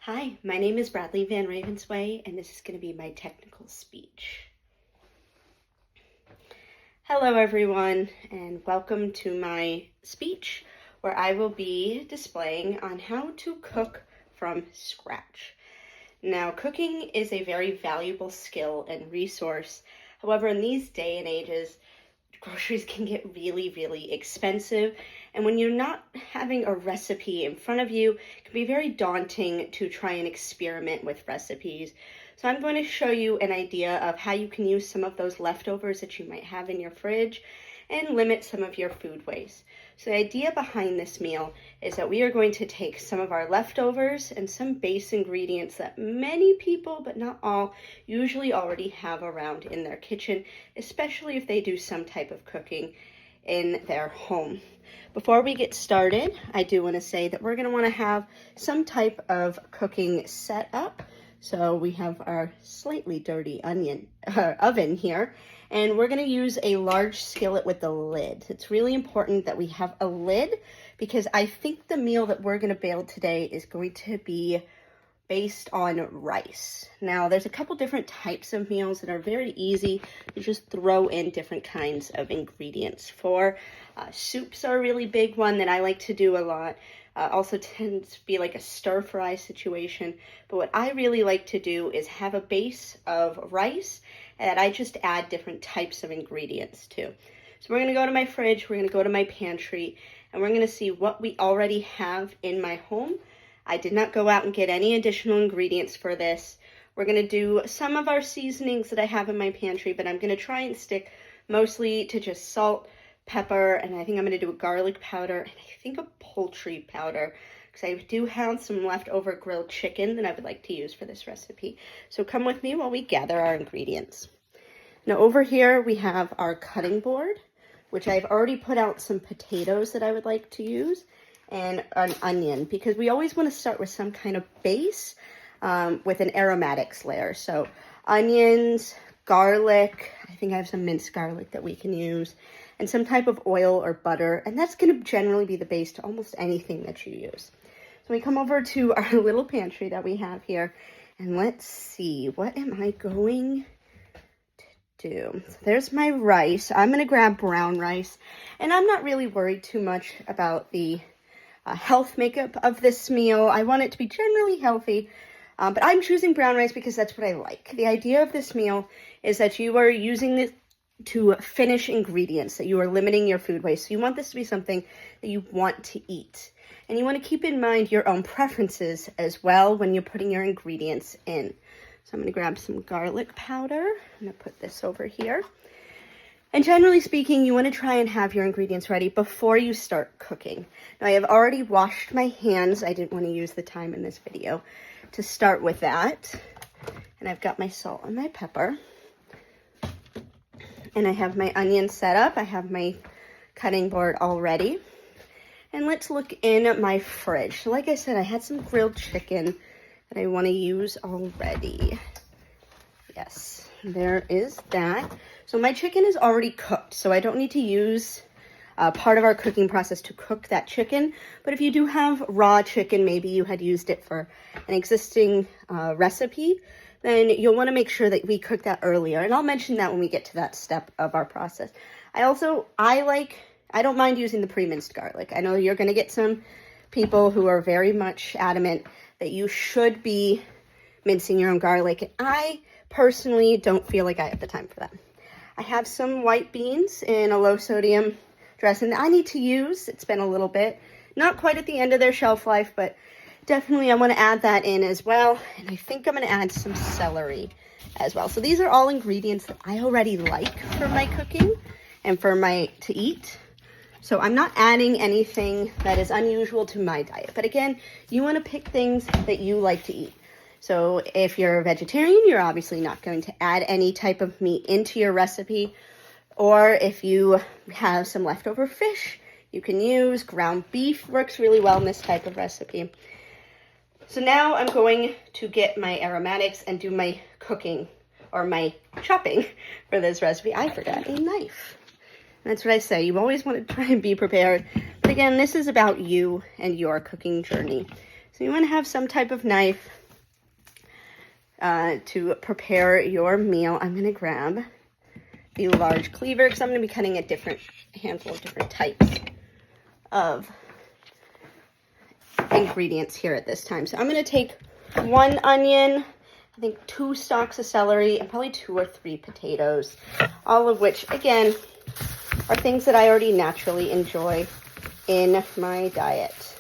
Hi, my name is Bradley Van Ravensway, and this is going to be my technical speech. Hello, everyone, and welcome to my speech, where I will be displaying on how to cook from scratch. Now, cooking is a very valuable skill and resource. However, in these day and ages, groceries can get really expensive, and when you're not having a recipe in front of you, it can be very daunting to try and experiment with recipes. So I'm going to show you an idea of how you can use some of those leftovers that you might have in your fridge and limit some of your food waste. So the idea behind this meal is that we are going to take some of our leftovers and some base ingredients that many people, but not all, usually already have around in their kitchen, especially if they do some type of cooking in their home. Before we get started, I do want to say that we're going to want to have some type of cooking set up. So we have our slightly dirty oven here, and we're going to use a large skillet with a lid. It's really important that we have a lid because I think the meal that we're going to build today is going to be based on rice. Now, there's a couple different types of meals that are very easy to just throw in different kinds of ingredients for. Soups are a really big one that I like to do a lot. Also tends to be like a stir fry situation. But what I really like to do is have a base of rice that I just add different types of ingredients to. So we're going to go to my fridge, we're going to go to my pantry, and we're going to see what we already have in my home. I did not go out and get any additional ingredients for this. We're going to do some of our seasonings that I have in my pantry, but I'm going to try and stick mostly to just salt, pepper, and I think I'm going to do a garlic powder, and I think a poultry powder, because I do have some leftover grilled chicken that I would like to use for this recipe. So come with me while we gather our ingredients. Now over here we have our cutting board, which I've already put out some potatoes that I would like to use, and an onion, because we always want to start with some kind of base with an aromatics layer. So onions, garlic, I think I have some minced garlic that we can use, and some type of oil or butter, and that's going to generally be the base to almost anything that you use. So we come over to our little pantry that we have here, and let's see, what am I going to do? So there's my rice. I'm going to grab brown rice, and I'm not really worried too much about the health makeup of this meal. I want it to be generally healthy, but I'm choosing brown rice because that's what I like. The idea of this meal is that you are using this to finish ingredients, that you are limiting your food waste. So you want this to be something that you want to eat. And you want to keep in mind your own preferences as well when you're putting your ingredients in. So I'm going to grab some garlic powder. I'm going to put this over here. And generally speaking, you want to try and have your ingredients ready before you start cooking. Now, I have already washed my hands. I didn't want to use the time in this video to start with that. And I've got my salt and my pepper. And I have my onion set up. I have my cutting board all ready. And let's look in my fridge. So like I said, I had some grilled chicken that I want to use already. Yes, there is that. So my chicken is already cooked, so I don't need to use part of our cooking process to cook that chicken. But if you do have raw chicken, maybe you had used it for an existing recipe, then you'll want to make sure that we cook that earlier. And I'll mention that when we get to that step of our process. I don't mind using the pre-minced garlic. I know you're going to get some people who are very much adamant that you should be mincing your own garlic. And I personally don't feel like I have the time for that. I have some white beans in a low sodium dressing that I need to use. It's been a little bit, not quite at the end of their shelf life, but definitely I want to add that in as well. And I think I'm going to add some celery as well. So these are all ingredients that I already like for my cooking and for to eat. So I'm not adding anything that is unusual to my diet. But again, you want to pick things that you like to eat. So if you're a vegetarian, you're obviously not going to add any type of meat into your recipe. Or if you have some leftover fish, you can use ground beef. Works really well in this type of recipe. So now I'm going to get my aromatics and do my cooking or my chopping for this recipe. I forgot a knife. That's what I say. You always want to try and be prepared. But again, this is about you and your cooking journey. So you want to have some type of knife to prepare your meal. I'm going to grab the large cleaver because I'm going to be cutting a handful of different types of ingredients here at this time. So I'm going to take 1 onion, I think 2 stalks of celery, and probably 2 or 3 potatoes, all of which, again, are things that I already naturally enjoy in my diet.